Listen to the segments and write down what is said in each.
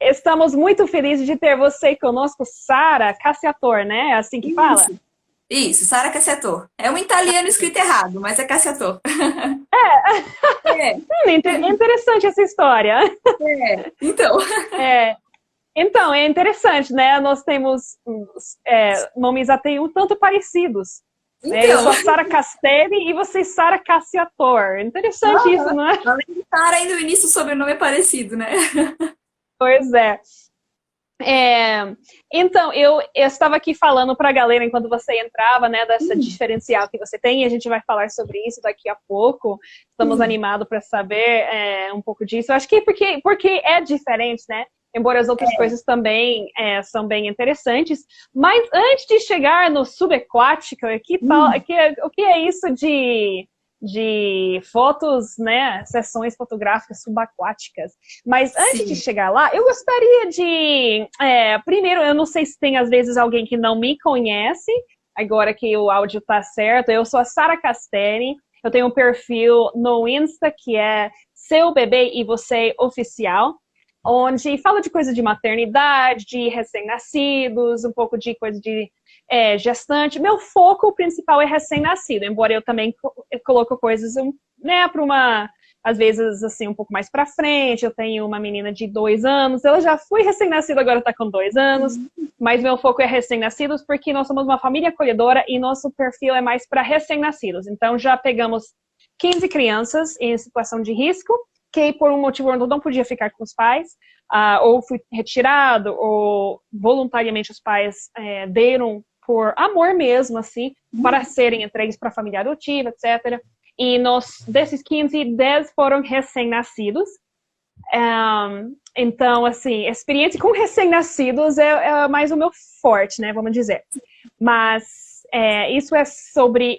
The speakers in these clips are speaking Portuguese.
Estamos muito felizes de ter você conosco, Sara Cassiator, né? É assim que fala? Isso, Sara Cassiator. É um italiano escrito errado, mas é Cassiator. É, É interessante essa história. então. É, então, é interessante, né? Nós temos nomes até um tanto parecidos. Né? Eu Então, sou a Sara Castelli e você Sara Cassiator. Interessante isso, aham. não é? Além de Sara, ainda o início do sobrenome é parecido, né? Pois é. Então, eu estava aqui falando para a galera enquanto você entrava, né, dessa diferencial que você tem, e a gente vai falar sobre isso daqui a pouco. Estamos Sim. animados para saber um pouco disso. Eu acho que porque é diferente, né? Embora as outras coisas também são bem interessantes. Mas antes de chegar no subaquático, o que é isso de fotos, né, sessões fotográficas subaquáticas? Mas antes de Sim. chegar lá, eu gostaria de. Primeiro, eu não sei se tem às vezes alguém que não me conhece, agora que o áudio tá certo. Eu sou a Sara Castelli, eu tenho um perfil no Insta que é Seu Bebê e Você Oficial, onde fala de coisa de maternidade, de recém-nascidos, um pouco de coisa de gestante. Meu foco principal é recém-nascido, embora eu também coloco coisas, né, para uma às vezes, assim, um pouco mais para frente. Eu tenho uma menina de 2 anos, ela já foi recém-nascida, agora está com 2 anos, mas meu foco é recém-nascidos porque nós somos uma família acolhedora e nosso perfil é mais para recém-nascidos. Então, já pegamos 15 crianças em situação de risco, que por um motivo eu não podia ficar com os pais, ou fui retirado, ou voluntariamente os pais deram por amor mesmo, assim, para serem entregues para a família adotiva, etc. E desses 15, 10 foram recém-nascidos. Então, assim, experiência com recém-nascidos é mais o meu forte, né? Vamos dizer. Mas isso é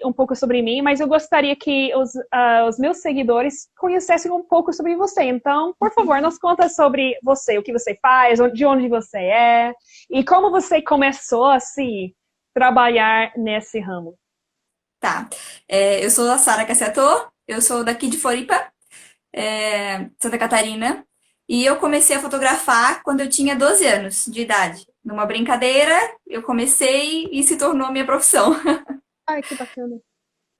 um pouco sobre mim, mas eu gostaria que os meus seguidores conhecessem um pouco sobre você. Então, por favor, nos conta sobre você, o que você faz, de onde você é e como você começou a se trabalhar nesse ramo. Tá. Eu sou a Sara Cassiator, eu sou daqui de Floripa, Santa Catarina, e eu comecei a fotografar quando eu tinha 12 anos de idade. Numa brincadeira, eu comecei e se tornou minha profissão. Ai, que bacana.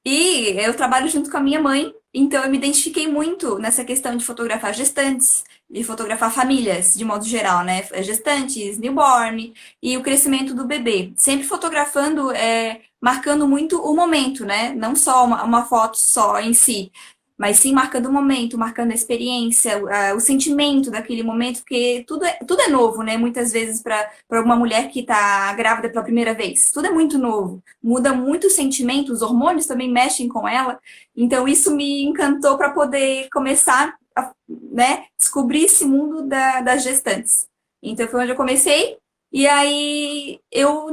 E eu trabalho junto com a minha mãe, então eu me identifiquei muito nessa questão de fotografar gestantes, de fotografar famílias, de modo geral, né? Gestantes, newborn e o crescimento do bebê. Sempre fotografando, marcando muito o momento, né? Não só uma foto só em si, mas sim marcando o momento, marcando a experiência, o sentimento daquele momento, porque tudo é novo, né? Muitas vezes para uma mulher que está grávida pela primeira vez. Tudo é muito novo, muda muito o sentimento, os hormônios também mexem com ela. Então, isso me encantou para poder começar a, né, descobrir esse mundo das gestantes. Então, foi onde eu comecei. E aí,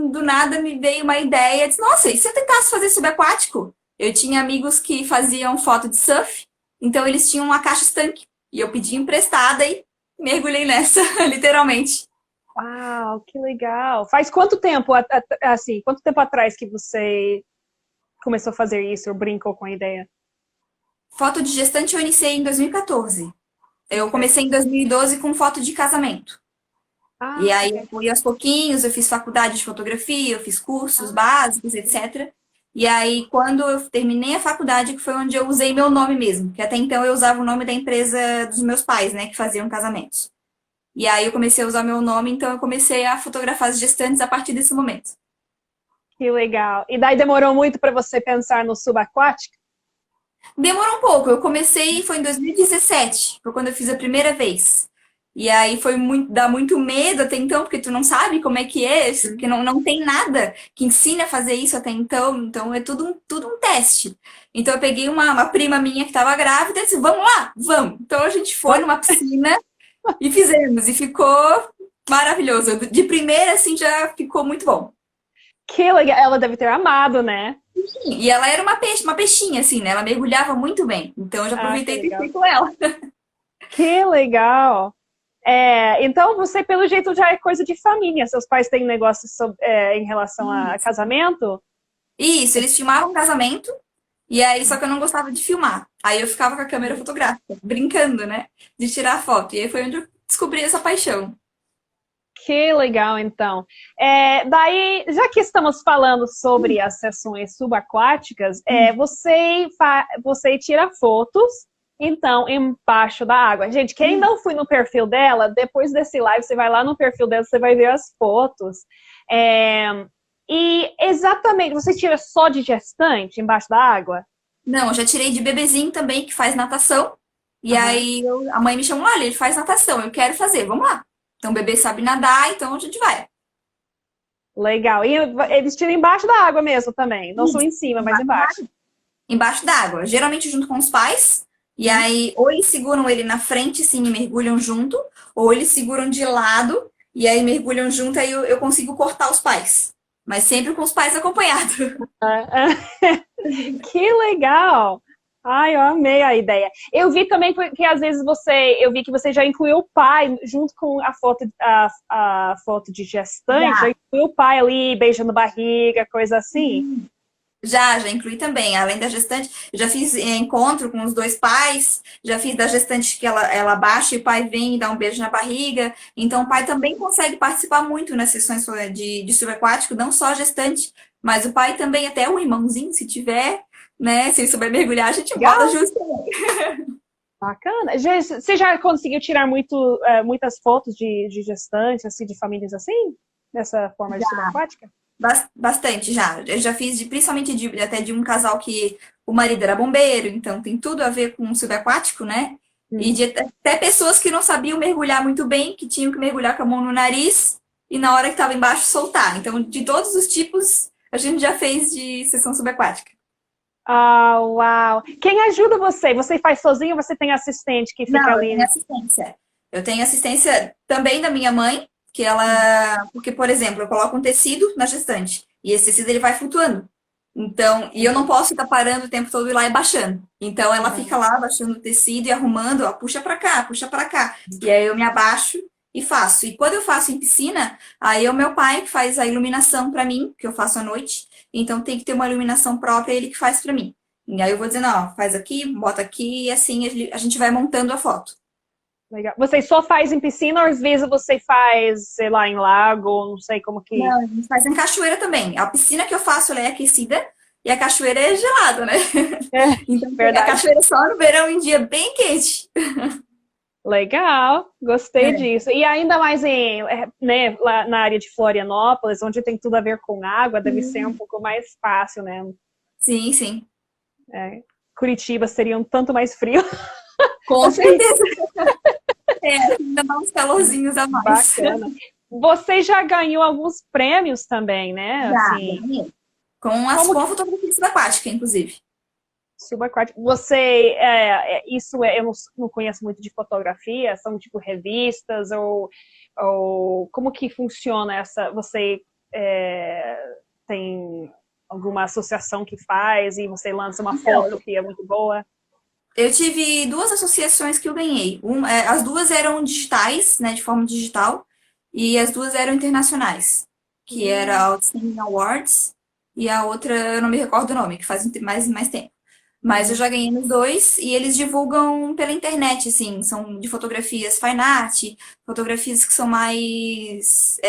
do nada, me veio uma ideia. Disse, nossa, e se eu tentasse fazer subaquático? Eu tinha amigos que faziam foto de surf, então eles tinham uma caixa estanque. E eu pedi emprestada e mergulhei nessa, literalmente. Uau, que legal. Faz quanto tempo, assim, quanto tempo atrás que você começou a fazer isso ou brincou com a ideia? Foto de gestante eu iniciei em 2014. Eu Ok. comecei em 2012 com foto de casamento. E Ah, aí eu ok. fui aos pouquinhos, eu fiz faculdade de fotografia, eu fiz cursos básicos, etc. E aí, quando eu terminei a faculdade, que foi onde eu usei meu nome mesmo, que até então eu usava o nome da empresa dos meus pais, né, que faziam casamentos. E aí eu comecei a usar meu nome, então eu comecei a fotografar as gestantes a partir desse momento. Que legal. E daí demorou muito para você pensar no subaquático? Demorou um pouco, eu comecei, foi em 2017, foi quando eu fiz a primeira vez. E aí foi muito, dá muito medo até então, porque tu não sabe como é que é, porque não tem nada que ensine a fazer isso até então é tudo um teste. Então eu peguei uma prima minha que estava grávida e disse, vamos lá, vamos. Então a gente foi numa piscina e fizemos, e ficou maravilhoso. De primeira, assim, já ficou muito bom. Que legal. Ela deve ter amado, né? E ela era uma peixinha, assim, né? Ela mergulhava muito bem. Então eu já Ah, que aproveitei e tentei legal. com ela. Que legal. Então você, pelo jeito, já é coisa de família. Seus pais têm negócios em relação a casamento? Isso, eles filmavam um casamento, e aí só que eu não gostava de filmar. Aí eu ficava com a câmera fotográfica, brincando, né? De tirar foto. E aí foi onde eu descobri essa paixão. Que legal, então. Daí, já que estamos falando sobre as sessões subaquáticas, você tira fotos, então, embaixo da água. Gente, quem não foi no perfil dela, depois desse live, você vai lá no perfil dela, você vai ver as fotos. E exatamente, você tira só de gestante embaixo da água? Não, eu já tirei de bebezinho também, que faz natação. E Aham. aí a mãe me chamou, olha, ele faz natação, eu quero fazer, vamos lá. Então o bebê sabe nadar, então a gente vai. Legal. E eles tiram embaixo da água mesmo também. Não são Isso. em cima, mas embaixo. Embaixo d'água, geralmente junto com os pais. E aí, ou eles seguram ele na frente, sim, e mergulham junto, ou eles seguram de lado, e aí mergulham junto, aí eu consigo cortar os pais. Mas sempre com os pais acompanhados. Que legal! Ai, eu amei a ideia. Eu vi também que às vezes eu vi que você já incluiu o pai junto com a foto de gestante, já Já. incluiu o pai ali beijando barriga, coisa assim. Já incluí também. Além da gestante, já fiz encontro com os dois pais, já fiz da gestante que ela baixa e o pai vem e dá um beijo na barriga. Então, o pai também consegue participar muito nas sessões de subaquático, não só a gestante, mas o pai também, até o irmãozinho, se tiver, né? Se ele souber mergulhar, a gente bota Legal, junto também. bacana. Você já conseguiu tirar muitas fotos de gestantes, assim, de famílias assim? Dessa forma de subaquática? Bastante já. Eu já fiz principalmente até de um casal que o marido era bombeiro, então tem tudo a ver com o subaquático, né? E de até pessoas que não sabiam mergulhar muito bem, que tinham que mergulhar com a mão no nariz e na hora que estava embaixo soltar. Então, de todos os tipos, a gente já fez de sessão subaquática. Ah, uau! Quem ajuda você? Você faz sozinho ou você tem assistente que fica Não, eu tenho ali? assistência. Eu tenho assistência também da minha mãe, que ela. Porque, por exemplo, eu coloco um tecido na gestante e esse tecido ele vai flutuando. Então, e eu não posso ficar parando o tempo todo e lá e baixando. Então, ela fica lá baixando o tecido e arrumando, ó, puxa pra cá, puxa pra cá. E aí eu me abaixo e faço. E quando eu faço em piscina, aí é o meu pai que faz a iluminação pra mim, que eu faço à noite. Então, tem que ter uma iluminação própria, ele que faz pra mim. E aí eu vou dizendo, ó, faz aqui, bota aqui, e assim a gente vai montando a foto. Legal. Você só faz em piscina ou às vezes você faz, sei lá, em lago, não sei como que. Não, a gente faz em cachoeira também. A piscina que eu faço, ela é aquecida e a cachoeira é gelada, né? É, Então, a verdade. cachoeira é só no verão, em dia bem quente. Legal, gostei É, disso. E ainda mais né, lá na área de Florianópolis, onde tem tudo a ver com água, deve ser um pouco mais fácil, né? sim, sim. É, Curitiba seria um tanto mais frio. Com Assim, certeza. É, ainda dá uns calorzinhos a mais. bacana. Você já ganhou alguns prêmios também, né? Já, Assim, ganhei. como Com a fotografia subaquática, inclusive. subaquático. Eu não conheço muito de fotografia, são tipo revistas ou como que funciona essa? Você tem alguma associação que faz e você lança uma Então, foto que é muito boa? eu tive duas associações que eu ganhei. As duas eram digitais, né, de forma digital, e as duas eram internacionais, que era a Outstanding Awards e a outra, eu não me recordo o nome, que faz mais tempo. Mas eu já ganhei nos dois e eles divulgam pela internet, assim, são de fotografias fine art, fotografias que são mais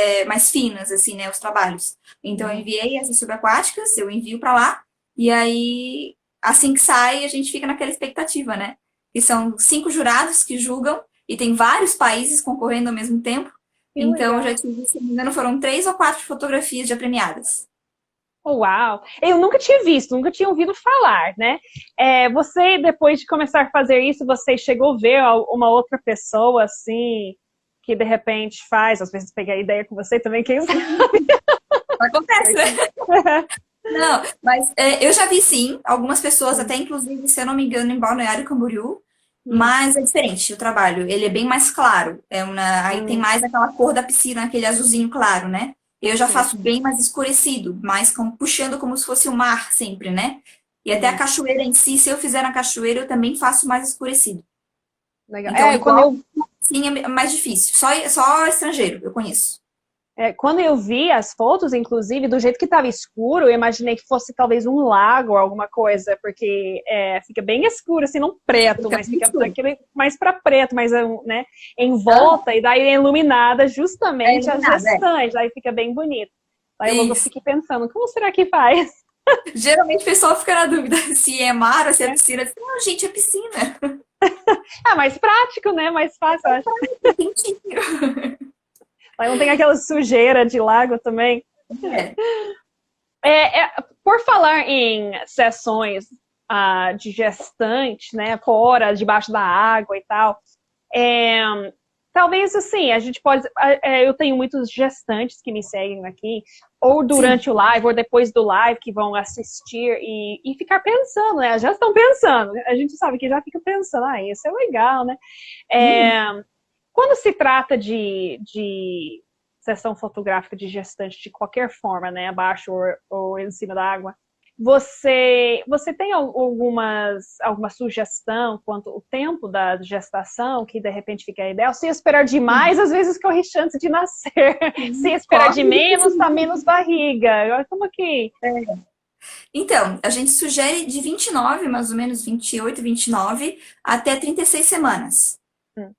finas, assim, né, os trabalhos. Então eu enviei essas subaquáticas, eu envio para lá, e aí assim que sai, a gente fica naquela expectativa, né? E são 5 jurados que julgam, e tem vários países concorrendo ao mesmo tempo. Que Então, eu já legal. tive, se não me engano, foram 3 ou 4 fotografias já premiadas. Uau! Eu nunca tinha visto, nunca tinha ouvido falar, né? Você, depois de começar a fazer isso, você chegou a ver uma outra pessoa, assim, que de repente faz, às vezes pegar ideia com você também, quem sabe? Acontece, né? Não, mas eu já vi sim, algumas pessoas, até inclusive, se eu não me engano, em Balneário Camboriú, Hum, mas é diferente o trabalho. Ele é bem mais claro. Aí tem hum, mais aquela cor da piscina, aquele azulzinho claro, né? Eu já sim, faço bem mais escurecido, mais puxando como se fosse o mar sempre, né? E até a hum, cachoeira em si, se eu fizer na cachoeira, eu também faço mais escurecido. legal. Então, Quando igual, sim, é mais difícil. Só estrangeiro eu conheço. Quando eu vi as fotos, inclusive, do jeito que estava escuro, eu imaginei que fosse talvez um lago ou alguma coisa, porque fica bem escuro, assim, não preto, mas fica aquele mais para preto, mas né, em volta, e daí é iluminada justamente as gestantes, aí fica bem bonito. Aí logo eu fiquei pensando, como será que faz? Geralmente o pessoal fica na dúvida se é mar ou se é piscina. Não, gente, é piscina. Mais prático, né? Mais fácil, eu acho. Quentinho. Aí não tem aquela sujeira de lago também. Por falar em sessões de gestante, né? Fora, debaixo da água e tal. Talvez, assim, a gente pode... eu tenho muitos gestantes que me seguem aqui, ou durante o live, ou depois do live, que vão assistir e ficar pensando, né? Já estão pensando. A gente sabe que já fica pensando, isso é legal, né? Quando se trata de sessão fotográfica de gestante de qualquer forma, né? Abaixo ou em cima da água, você tem alguma sugestão quanto ao tempo da gestação, que de repente fica ideal? Se esperar demais, às vezes corre chance de nascer. Se esperar de menos, tá menos barriga. Como que... Então, a gente sugere de 29, mais ou menos 28, 29, até 36 semanas.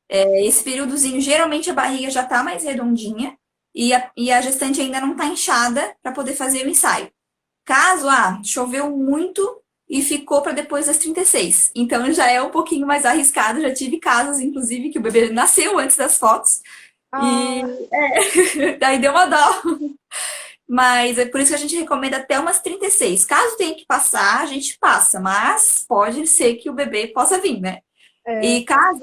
Esse períodozinho, geralmente a barriga já tá mais redondinha e a gestante ainda não tá inchada para poder fazer o ensaio. Caso, choveu muito e ficou para depois das 36. Então já é um pouquinho mais arriscado. Já tive casos, inclusive, que o bebê nasceu antes das fotos. E daí deu uma dó. Mas é por isso que a gente recomenda até umas 36. Caso tenha que passar, a gente passa. Mas pode ser que o bebê possa vir, né? E caso,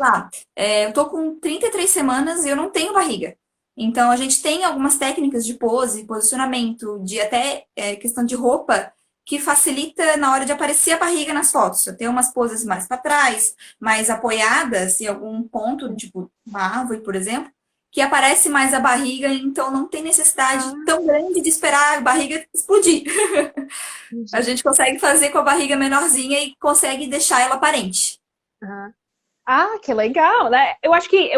eu tô com 33 semanas e eu não tenho barriga. Então, a gente tem algumas técnicas de pose, posicionamento, de até questão de roupa, que facilita na hora de aparecer a barriga nas fotos. Eu tenho umas poses mais para trás, mais apoiadas em algum ponto, tipo uma árvore, por exemplo, que aparece mais a barriga, então não tem necessidade tão grande de esperar a barriga explodir. A gente consegue fazer com a barriga menorzinha e consegue deixar ela aparente. Que legal, né? Eu acho que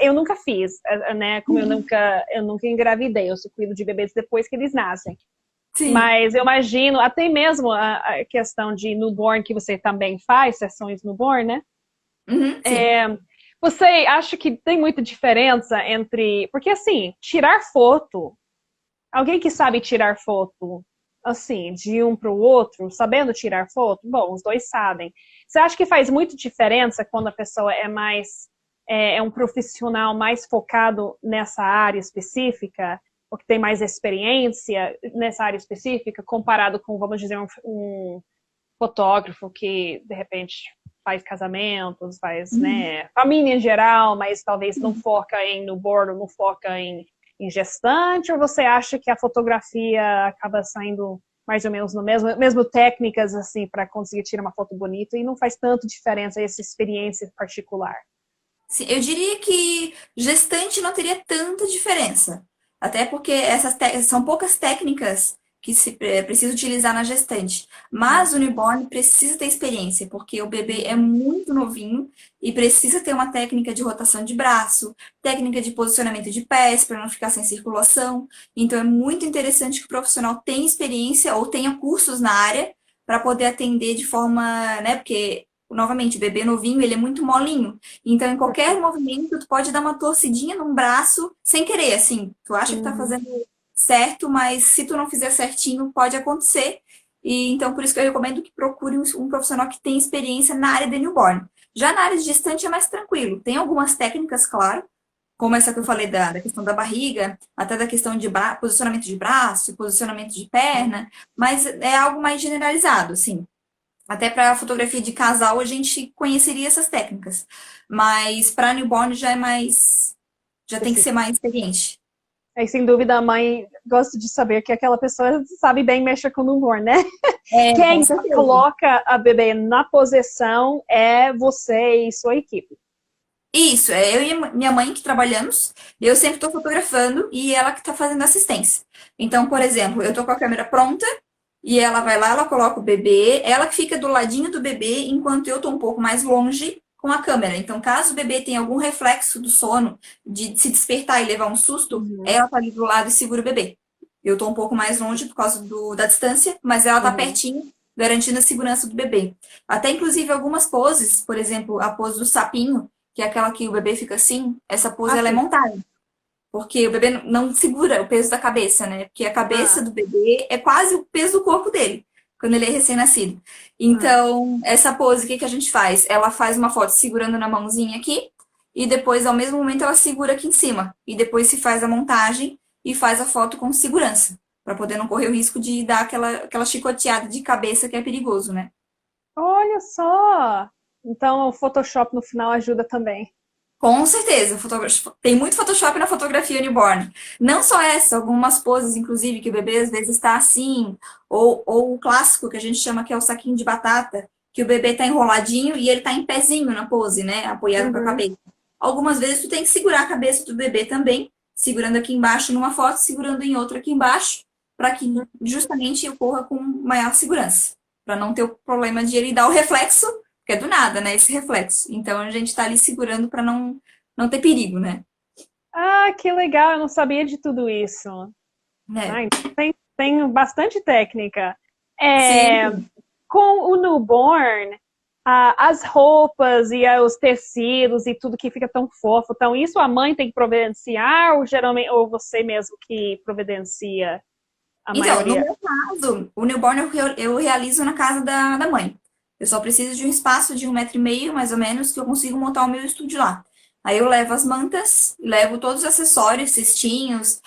eu nunca fiz, né? Como eu nunca engravidei, eu só cuido de bebês depois que eles nascem. Sim. Mas eu imagino, até mesmo a questão de newborn, que você também faz, sessões newborn, né? Sim. Você acha que tem muita diferença entre... Porque, assim, tirar foto, alguém que sabe tirar foto, assim, de um para o outro, sabendo tirar foto, bom, os dois sabem. Você acha que faz muita diferença quando a pessoa é um profissional mais focado nessa área específica, ou que tem mais experiência nessa área específica, comparado com, vamos dizer, um fotógrafo que, de repente, faz casamentos, faz, né, família em geral, mas talvez não foca em newborn, não foca em gestante, ou você acha que a fotografia acaba saindo mais ou menos no mesmo técnicas, assim, para conseguir tirar uma foto bonita e não faz tanto diferença essa experiência particular? Sim, eu diria que gestante não teria tanta diferença. Até porque são poucas técnicas que se precisa utilizar na gestante. Mas o newborn precisa ter experiência, porque o bebê é muito novinho e precisa ter uma técnica de rotação de braço, técnica de posicionamento de pés para não ficar sem circulação. Então é muito interessante que o profissional tenha experiência ou tenha cursos na área para poder atender de forma, né? Porque, novamente, o bebê novinho, ele é muito molinho. Então, em qualquer movimento, tu pode dar uma torcidinha num braço sem querer, assim. Tu acha que tá fazendo certo, mas se tu não fizer certinho, pode acontecer. E então, por isso que eu recomendo que procure um profissional que tenha experiência na área de newborn. Já na área de gestante é mais tranquilo. Tem algumas técnicas, claro, como essa que eu falei da questão da barriga, até da questão de posicionamento de braço, posicionamento de perna, mas é algo mais generalizado, assim. Até para fotografia de casal a gente conheceria essas técnicas, mas para newborn já tem que ser mais experiente. Aí, sem dúvida, a mãe gosta de saber que aquela pessoa sabe bem mexer com o humor, né? Quem coloca a bebê na posição é você e sua equipe. Isso, é eu e minha mãe que trabalhamos, eu sempre estou fotografando e ela que está fazendo assistência. Então, por exemplo, eu estou com a câmera pronta e ela vai lá, ela coloca o bebê, ela que fica do ladinho do bebê, enquanto eu estou um pouco mais longe, com a câmera. Então, caso o bebê tenha algum reflexo do sono, de se despertar e levar um susto, ela tá ali do lado e segura o bebê. Eu tô um pouco mais longe por causa da distância, mas ela tá pertinho, garantindo a segurança do bebê. Até, inclusive, algumas poses, por exemplo, a pose do sapinho, que é aquela que o bebê fica assim, essa pose ela é Assim. montada. Porque o bebê não segura o peso da cabeça, né? Porque a cabeça do bebê é quase o peso do corpo dele, quando ele é recém-nascido. Então, essa pose, o que que a gente faz? Ela faz uma foto segurando na mãozinha aqui, e depois, ao mesmo momento, ela segura aqui em cima. E depois se faz a montagem e faz a foto com segurança, para poder não correr o risco de dar aquela chicoteada de cabeça que é perigoso, né? Olha só! Então o Photoshop no final ajuda também. Com certeza, tem muito Photoshop na fotografia newborn. Não só essa, algumas poses, inclusive, que o bebê às vezes está assim, ou o clássico que a gente chama que é o saquinho de batata, que o bebê está enroladinho e ele está em pezinho na pose, né? Apoiado com a cabeça. Algumas vezes tu tem que segurar a cabeça do bebê também, segurando aqui embaixo numa foto, segurando em outra aqui embaixo, para que justamente ocorra com maior segurança, para não ter o problema de ele dar o reflexo porque é do nada, né? Esse reflexo. Então a gente tá ali segurando para não ter perigo, né? Ah, que legal! Eu não sabia de tudo isso. Né? Ah, então tem bastante técnica. Sim. Com o newborn, as roupas e os tecidos e tudo que fica tão fofo. Então, isso a mãe tem que providenciar ou geralmente ou você mesmo que providencia a Então, no maioria? meu caso, o newborn eu realizo na casa da mãe. Eu só preciso de um espaço de 1,5 m, mais ou menos, que eu consigo montar o meu estúdio lá. Aí eu levo as mantas, levo todos os acessórios, cestinhos,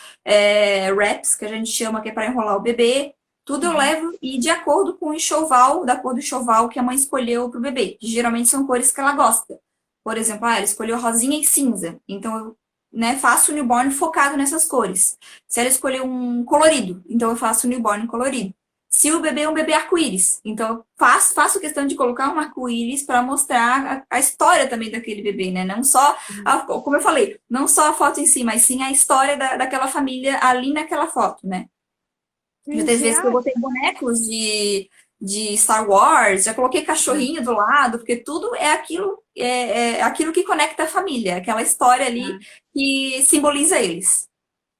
wraps, que a gente chama que é para enrolar o bebê. Tudo eu levo e de acordo com o enxoval, da cor do enxoval que a mãe escolheu para o bebê, que geralmente são cores que ela gosta. Por exemplo, ela escolheu rosinha e cinza. Então, eu, né, faço o newborn focado nessas cores. Se ela escolher um colorido, então eu faço um newborn colorido. Se o bebê é um bebê arco-íris, então eu faço questão de colocar um arco-íris para mostrar a história também daquele bebê, né? Não só, como eu falei, não só a foto em si, mas sim a história daquela família ali naquela foto, né? Já teve Entendi. vezes que eu botei bonecos de Star Wars, já coloquei cachorrinho do lado, porque tudo é aquilo que conecta a família, aquela história ali que simboliza eles.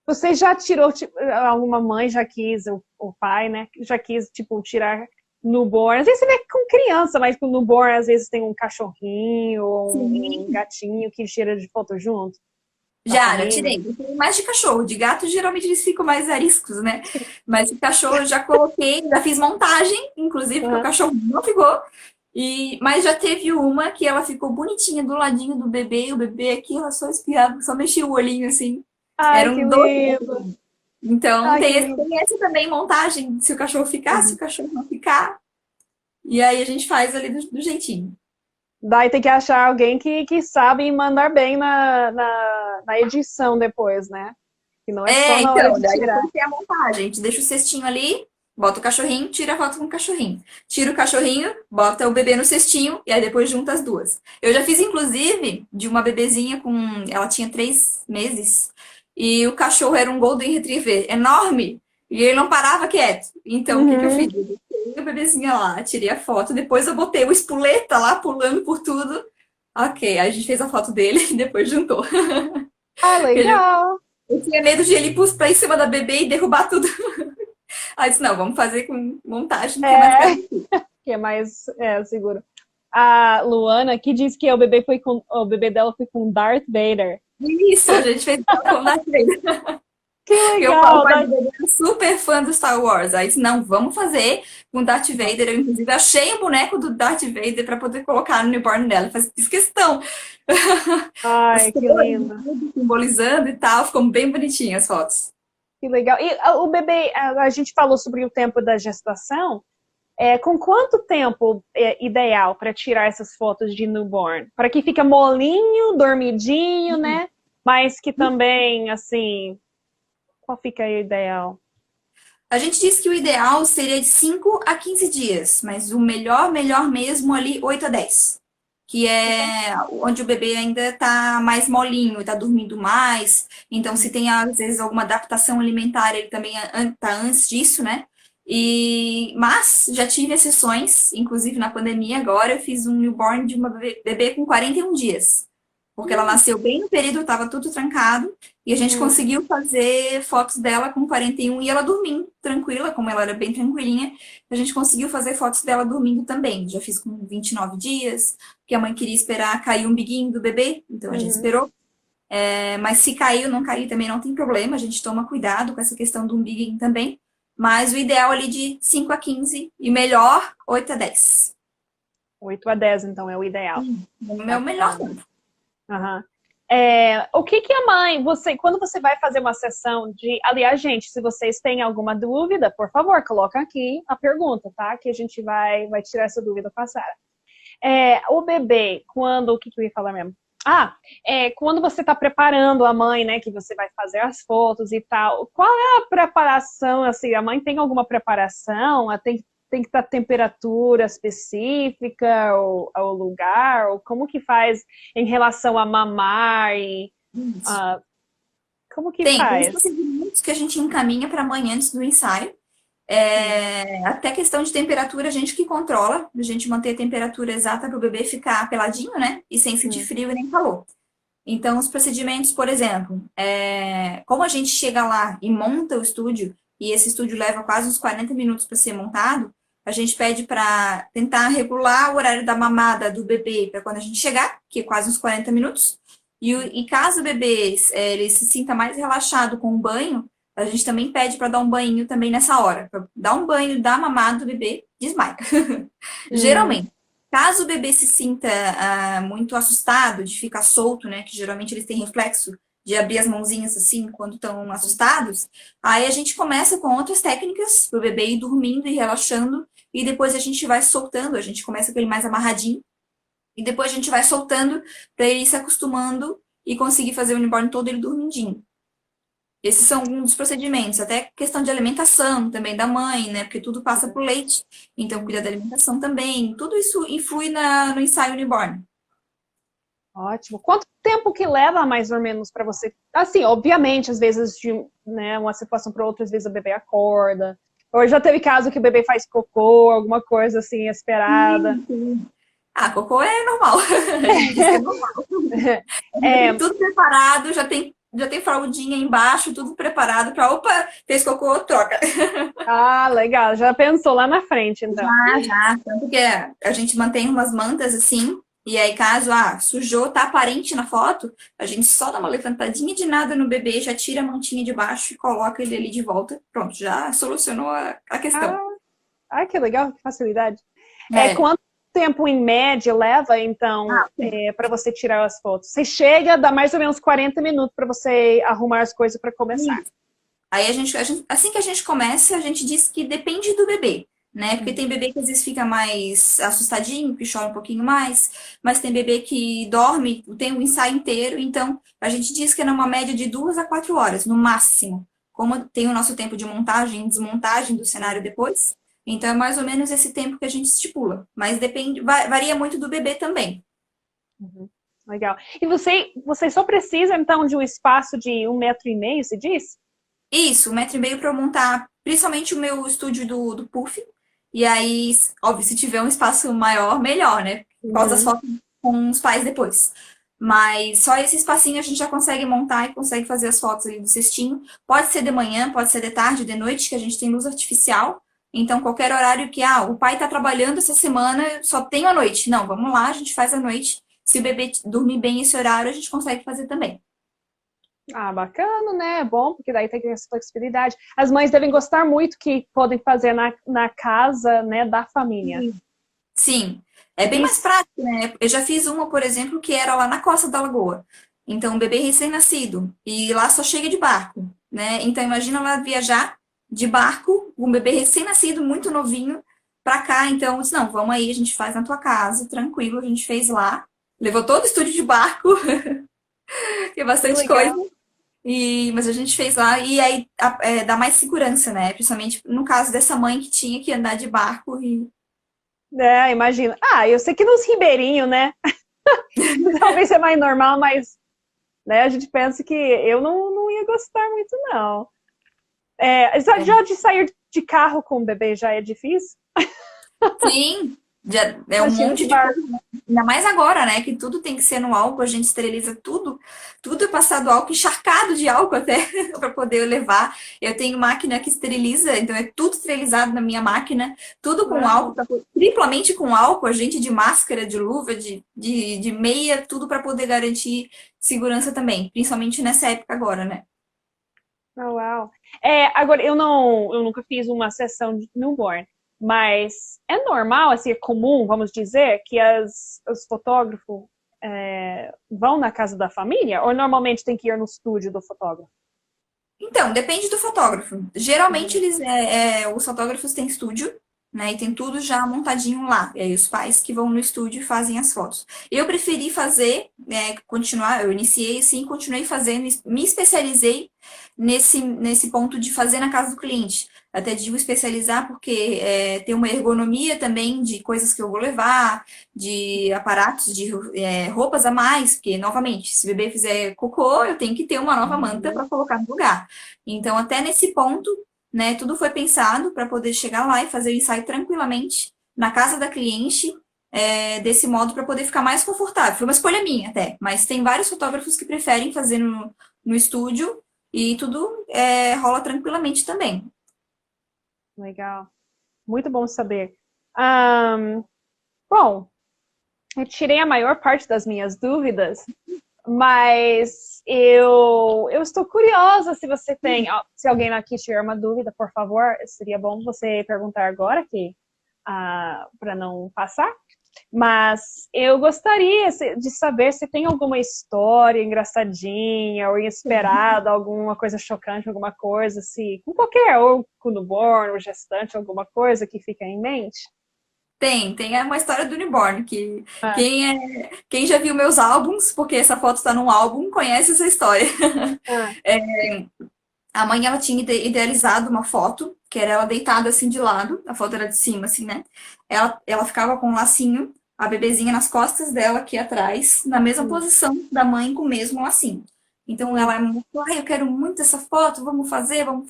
Você já tirou, tipo, alguma mãe já quis, o pai, né? Já quis, tipo, tirar newborn. Às vezes você vê com criança, mas com newborn, às vezes tem um cachorrinho ou um Sim. gatinho que tira de foto junto da Já família. tirei. Eu tenho mais de cachorro. De gato, geralmente eles ficam mais ariscos, né? Mas de cachorro eu já coloquei, já fiz montagem, inclusive, porque o Uhum. cachorro não ficou. Mas já teve uma que ela ficou bonitinha do ladinho do bebê, o bebê aqui, ela só espiava, só mexia o olhinho assim. Ai, que Eram dois. lindo. Então Ai, que lindo. tem essa também montagem, se o cachorro ficar, se o Uhum. cachorro não ficar. E aí a gente faz ali do jeitinho. Daí tem que achar alguém que sabe mandar bem na edição depois, né? Que não é só na hora Então, de daí tirar. depois tem a montagem. A gente deixa o cestinho ali, bota o cachorrinho, tira a foto com o cachorrinho. Tira o cachorrinho, bota o bebê no cestinho e aí depois junta as duas. Eu já fiz, inclusive, de uma bebezinha com. Ela tinha 3 meses e o cachorro era um Golden Retriever enorme e ele não parava quieto. Então, o que que eu Uhum. fiz? Eu botei a bebezinha lá, tirei a foto, depois eu botei o espoleta lá pulando por tudo. Ok, aí a gente fez a foto dele e depois juntou. Ah, legal. Eu tinha medo de ele ir pra em cima da bebê e derrubar tudo. Aí eu disse, não, vamos fazer com montagem, que é mais É, garantido. que é mais seguro. A Luana que disse que o bebê dela foi com Darth Vader. Isso, a gente fez com o Darth Vader. Que Eu falo legal! com a bebê, super fã do Star Wars. Aí disse, não, vamos fazer com o Darth Vader. Eu, inclusive, achei o boneco do Darth Vader para poder colocar no newborn dela. Fiz questão. As Ai, que cores, lindo. tudo simbolizando e tal. Ficou bem bonitinhas as fotos. Que legal. E o bebê, a gente falou sobre o tempo da gestação. Com quanto tempo é ideal para tirar essas fotos de newborn? Para que fica molinho, dormidinho, né? Mas que também, assim, qual fica aí o ideal? A gente disse que o ideal seria de 5 a 15 dias, mas o melhor mesmo ali, 8 a 10. Que é onde o bebê ainda está mais molinho, está dormindo mais. Então, se tem, às vezes, alguma adaptação alimentar, ele também está antes disso, né? Mas já tive exceções, inclusive na pandemia agora, eu fiz um newborn de uma bebê com 41 dias. Porque ela nasceu bem no período, estava tudo trancado, e a gente Hum. conseguiu fazer fotos dela com 41 e ela dormindo, tranquila, como ela era bem tranquilinha, a gente conseguiu fazer fotos dela dormindo também. Já fiz com 29 dias, porque a mãe queria esperar cair o umbiguinho do bebê, então a gente Uhum. esperou. Mas se caiu, não cair também não tem problema, a gente toma cuidado com essa questão do umbiguinho também. Mas o ideal ali de 5 a 15 e melhor 8 a 10. 8 a 10, então, é o ideal. É o melhor Bacana. tempo. Aham. O que que a mãe, quando você vai fazer uma sessão de, aliás, gente, se vocês têm alguma dúvida, por favor, coloca aqui a pergunta, tá? Que a gente vai tirar essa dúvida com a Sara. O bebê, o que que eu ia falar mesmo? Quando você está preparando a mãe, né, que você vai fazer as fotos e tal, qual é a preparação, assim, a mãe tem alguma preparação? Tem que estar temperatura específica, ou ao lugar, ou como que faz em relação a mamar como que Tem os faz? procedimentos que a gente encaminha para a mãe antes do ensaio. Hum, Até questão de temperatura, a gente que controla, a gente manter a temperatura exata para o bebê ficar peladinho, né? E sem sentir hum, frio e nem calor. Então, os procedimentos, por exemplo, como a gente chega lá e monta o estúdio, e esse estúdio leva quase uns 40 minutos para ser montado, a gente pede para tentar regular o horário da mamada do bebê para quando a gente chegar, que é quase uns 40 minutos. E caso o bebê ele se sinta mais relaxado com o banho, a gente também pede para dar um banho também nessa hora. Pra dar um banho, dar mamada do bebê, desmaia. hum, Geralmente. Caso o bebê se sinta muito assustado de ficar solto, né? Que geralmente eles têm reflexo de abrir as mãozinhas assim quando estão assustados, aí a gente começa com outras técnicas para o bebê ir dormindo e relaxando, e depois a gente vai soltando, a gente começa com ele mais amarradinho, e depois a gente vai soltando para ele ir se acostumando e conseguir fazer o newborn todo ele dormindinho. Esses são alguns dos procedimentos, até questão de alimentação também da mãe, né? Porque tudo passa por leite, então cuida da alimentação também. Tudo isso influi no ensaio newborn. ótimo. Quanto tempo que leva, mais ou menos, para você? Assim, obviamente, às vezes, de né, uma situação para outra, às vezes o bebê acorda. Ou já teve caso que o bebê faz cocô, alguma coisa assim, esperada. Cocô é normal. A gente diz que é normal. Já tem É, tudo preparado, já tem fraldinha embaixo, tudo preparado para, opa, fez cocô, troca. legal. Já pensou lá na frente, então. Já. Tanto que a gente mantém umas mantas assim, e aí caso, sujou, tá aparente na foto, a gente só dá uma levantadinha de nada no bebê, já tira a mantinha de baixo e coloca ele ali de volta. Pronto, já solucionou a questão. Ah, que legal, que facilidade. É. Quanto tempo, em média, leva, então, para você tirar as fotos? Você chega, dá mais ou menos 40 minutos para você arrumar as coisas para começar. Aí assim que a gente começa, a gente diz que depende do bebê, né? Porque tem bebê que às vezes fica mais assustadinho, que chora um pouquinho mais, mas tem bebê que dorme, tem o ensaio inteiro, então a gente diz que é numa média de 2 a 4 horas, no máximo. Como tem o nosso tempo de montagem e desmontagem do cenário depois, então é mais ou menos esse tempo que a gente estipula. Mas depende, varia muito do bebê também. Uhum. Legal. E você só precisa, então, de um espaço de 1,5 metro, se diz? Isso, 1,5 metro para eu montar, principalmente o meu estúdio do Puff. E aí, óbvio, se tiver um espaço maior, melhor, né? Por causa das Uhum. fotos com os pais depois. Mas só esse espacinho a gente já consegue montar e consegue fazer as fotos ali do cestinho. Pode ser de manhã, pode ser de tarde, de noite, que a gente tem luz artificial. Então, qualquer horário que, o pai tá trabalhando essa semana, só tem a noite. Não, vamos lá, a gente faz a noite. Se o bebê dormir bem esse horário, a gente consegue fazer também. Bacana, né? É bom, porque daí tem essa flexibilidade. As mães devem gostar muito que podem fazer na casa, né, da família. Sim, é bem mais Isso. prático, né? Eu já fiz uma, por exemplo, que era lá na Costa da Lagoa. Então, um bebê recém-nascido. E lá só chega de barco, né? Então, imagina ela viajar de barco, um bebê recém-nascido, muito novinho, pra cá. Então, eu disse, não, vamos aí, a gente faz na tua casa, tranquilo. A gente fez lá. Levou todo o estúdio de barco, que é Que bastante coisa. legal. Mas a gente fez lá e aí dá mais segurança, né? Principalmente no caso dessa mãe que tinha que andar de barco e Imagina. Eu sei que nos ribeirinhos, né? Talvez seja mais normal, mas né, a gente pensa que eu não ia gostar muito, não. Já de sair de carro com o bebê já é difícil? Sim, já é um Imagina monte de de barco. coisa. Ainda mais agora, né? Que tudo tem que ser no álcool, a gente esteriliza tudo, tudo é passado álcool, encharcado de álcool até, para poder levar. Eu tenho máquina que esteriliza, então é tudo esterilizado na minha máquina, tudo com álcool, Uau, triplamente com álcool, a gente de máscara, de luva, de meia, tudo para poder garantir segurança também, principalmente nessa época agora, né? uau. Agora, eu nunca fiz uma sessão de newborn, mas é normal, assim, é comum, vamos dizer, que os fotógrafos vão na casa da família? Ou normalmente tem que ir no estúdio do fotógrafo? Então, depende do fotógrafo. Geralmente Uhum. os fotógrafos têm estúdio, né? E tem tudo já montadinho lá. E aí os pais que vão no estúdio e fazem as fotos. Eu preferi fazer, continuar, eu iniciei assim, continuei fazendo, me especializei nesse ponto de fazer na casa do cliente. Até digo especializar porque tem uma ergonomia também de coisas que eu vou levar, de aparatos, de roupas a mais, porque, novamente, se o bebê fizer cocô, eu tenho que ter uma nova manta para colocar no lugar. Então, até nesse ponto, né, tudo foi pensado para poder chegar lá e fazer o ensaio tranquilamente na casa da cliente, desse modo para poder ficar mais confortável. Foi uma escolha minha até, mas tem vários fotógrafos que preferem fazer no estúdio e tudo rola tranquilamente também. Legal. Muito bom saber. Ahn, bom, eu tirei a maior parte das minhas dúvidas, mas eu estou curiosa se você tem, se alguém aqui tiver uma dúvida, por favor, seria bom você perguntar agora aqui, para não passar. Mas eu gostaria de saber se tem alguma história engraçadinha ou inesperada, alguma coisa chocante, alguma coisa assim, com qualquer, ou com newborn, ou gestante, alguma coisa que fica em mente. Tem uma história do newborn, que Ah, quem já viu meus álbuns, porque essa foto está num álbum, conhece essa história. ah, A mãe, ela tinha idealizado uma foto, que era ela deitada assim de lado, a foto era de cima, assim, né? Ela ficava com um lacinho, a bebezinha nas costas dela aqui atrás, na mesma hum, posição da mãe com o mesmo lacinho. Então hum. ela mostrou, ai, eu quero muito essa foto, vamos fazer. Não,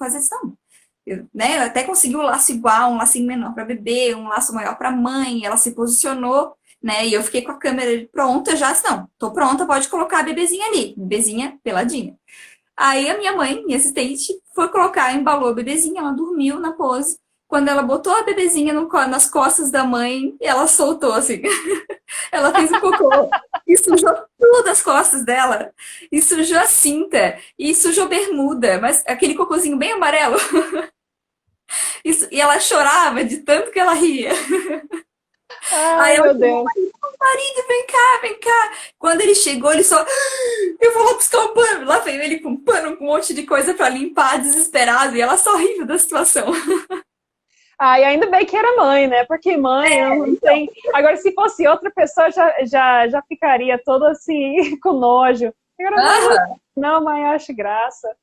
eu até consegui um laço igual, um lacinho menor para bebê, um laço maior para mãe, ela se posicionou, né? E eu fiquei com a câmera pronta já, não, tô pronta, pode colocar a bebezinha ali, bebezinha peladinha. Aí a minha mãe, minha assistente, foi colocar, embalou a bebezinha, ela dormiu na pose. Quando ela botou a bebezinha nas costas da mãe, ela soltou assim. Ela fez o cocô e sujou tudo as costas dela. E sujou a cinta. E sujou a bermuda. Mas aquele cocôzinho bem amarelo. E ela chorava de tanto que ela ria. Aí Ai, ela meu chamou o Deus. marido, marido, vem cá, vem cá. Quando ele chegou, ele só. Eu vou lá buscar o pano. Lá veio ele com pano, com um monte de coisa pra limpar, desesperado. E ela só rindo da situação. Ai, ainda bem que era mãe, né? Porque mãe não tem. Agora, se fosse outra pessoa, já ficaria toda assim, com nojo. Agora, mãe, Aham. não, mãe, acho graça.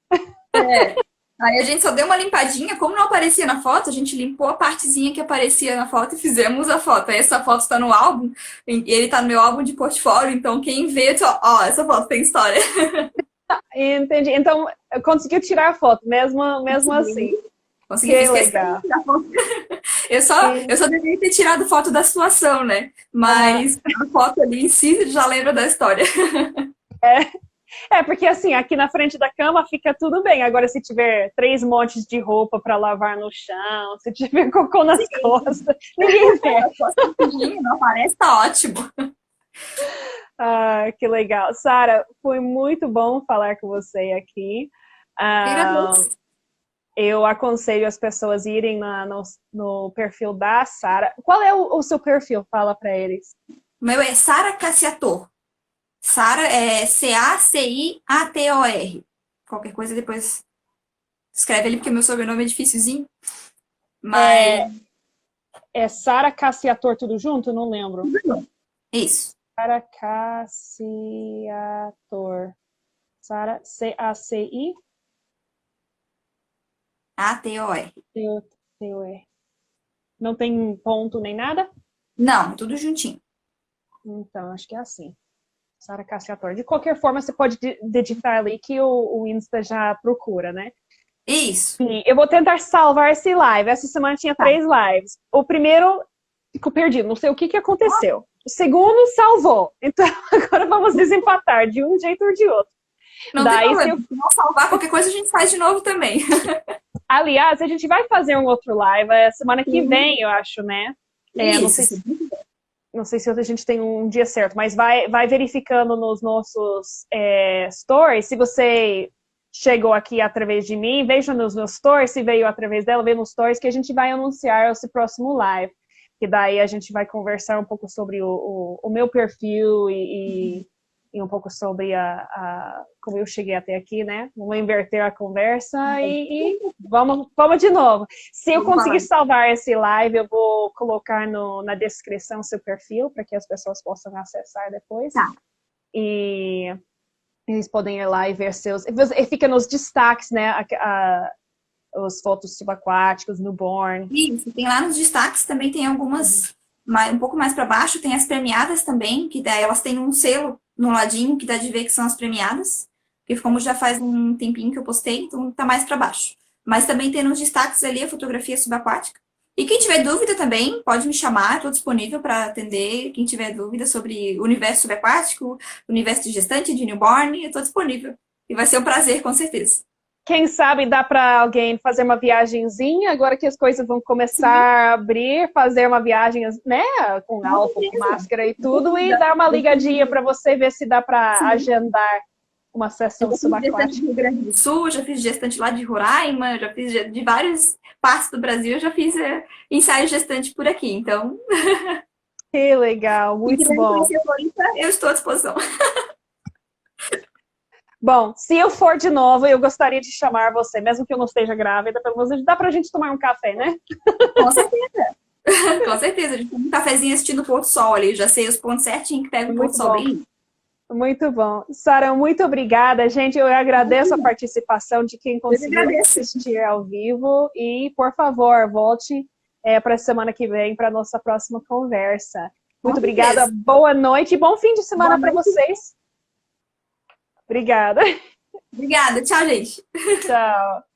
Aí a gente só deu uma limpadinha, como não aparecia na foto, a gente limpou a partezinha que aparecia na foto e fizemos a foto. Aí essa foto está no álbum, e ele está no meu álbum de portfólio, então quem vê, só, ó, essa foto tem história. Entendi. Então, conseguiu tirar a foto, mesmo assim. Consegui, Que fiz questão legal. de tirar foto. Eu E, só deveria ter tirado foto da situação, né? ah, Mas a foto ali em si já lembra da história. porque assim, aqui na frente da cama fica tudo bem. Agora, se tiver 3 montes de roupa para lavar no chão, se tiver cocô nas costas, ninguém vê. A foto rapidinho, não aparece, tá ótimo. Ah, que legal. Sara, foi muito bom falar com você aqui. Que Ah, agradeço. eu aconselho as pessoas irem no perfil da Sara. Qual é o seu perfil? Fala para eles. O meu é Sara Cassiator. Sara é Caciator. Qualquer coisa depois escreve ali, porque meu sobrenome é dificilzinho. É, Mas. é Sara Cassiator tudo junto? Não lembro. Isso. Sara Cassiator. Sara, C-A-C-I? Ator. T-O-R. Não tem ponto nem nada? Não, tudo juntinho. Então, acho que é assim. Sara Cassiator. De qualquer forma, você pode digitar ali que o Insta já procura, né? Isso. Sim, eu vou tentar salvar esse live. Essa semana tinha Tá. 3 lives. O primeiro ficou perdido, não sei o que aconteceu. O segundo salvou. Então agora vamos desempatar de um jeito ou de outro. Não tem Daí, se problema. eu... Se não salvar qualquer coisa, a gente faz de novo também. Aliás, a gente vai fazer um outro live semana que vem, eu acho, né? Não sei Isso. não sei se a gente tem um dia certo, mas vai verificando nos nossos stories. Se você chegou aqui através de mim, veja nos meus stories. Se veio através dela, veja nos stories que a gente vai anunciar esse próximo live. Que daí a gente vai conversar um pouco sobre o meu perfil e um pouco sobre como eu cheguei até aqui, né? Vamos inverter a conversa e vamos de novo. Se eu conseguir salvar esse live, eu vou colocar na descrição seu perfil, para que as pessoas possam acessar depois. Tá. E eles podem ir lá e ver seus... E fica nos destaques, né? As fotos subaquáticos, newborn. Isso, tem lá nos destaques, também tem algumas, um pouco mais para baixo, tem as premiadas também, que daí elas têm um selo no ladinho que dá de ver que são as premiadas, porque como já faz um tempinho que eu postei, então tá mais para baixo. Mas também tem nos destaques ali a fotografia subaquática. E quem tiver dúvida também, pode me chamar, estou disponível para atender. Quem tiver dúvida sobre o universo subaquático, universo de gestante, de newborn, eu estou disponível. E vai ser um prazer, com certeza. Quem sabe dá para alguém fazer uma viagenzinha, agora que as coisas vão começar a abrir, fazer uma viagem, né, com álcool, com máscara e tudo, e dar uma ligadinha para você ver se dá para agendar uma sessão subaquática. Já fiz gestante do Rio Grande do Sul, já fiz gestante lá de Roraima, já fiz de várias partes do Brasil, já fiz ensaio gestante por aqui, então... Que legal, muito bom. Eu estou à disposição. Bom, se eu for de novo, eu gostaria de chamar você, mesmo que eu não esteja grávida, pelo menos dá pra gente tomar um café, né? Com certeza. Com certeza. A gente tem um cafezinho assistindo o pôr do sol ali. Já sei os pontos certinho que pega o pôr do sol bem. Muito bom. Sara, muito obrigada, gente. Eu agradeço a participação de quem conseguiu assistir ao vivo. E, por favor, volte para a semana que vem para a nossa próxima conversa. Muito obrigada. Boa noite e bom fim de semana para vocês. Obrigada. Obrigada. Tchau, gente. Tchau.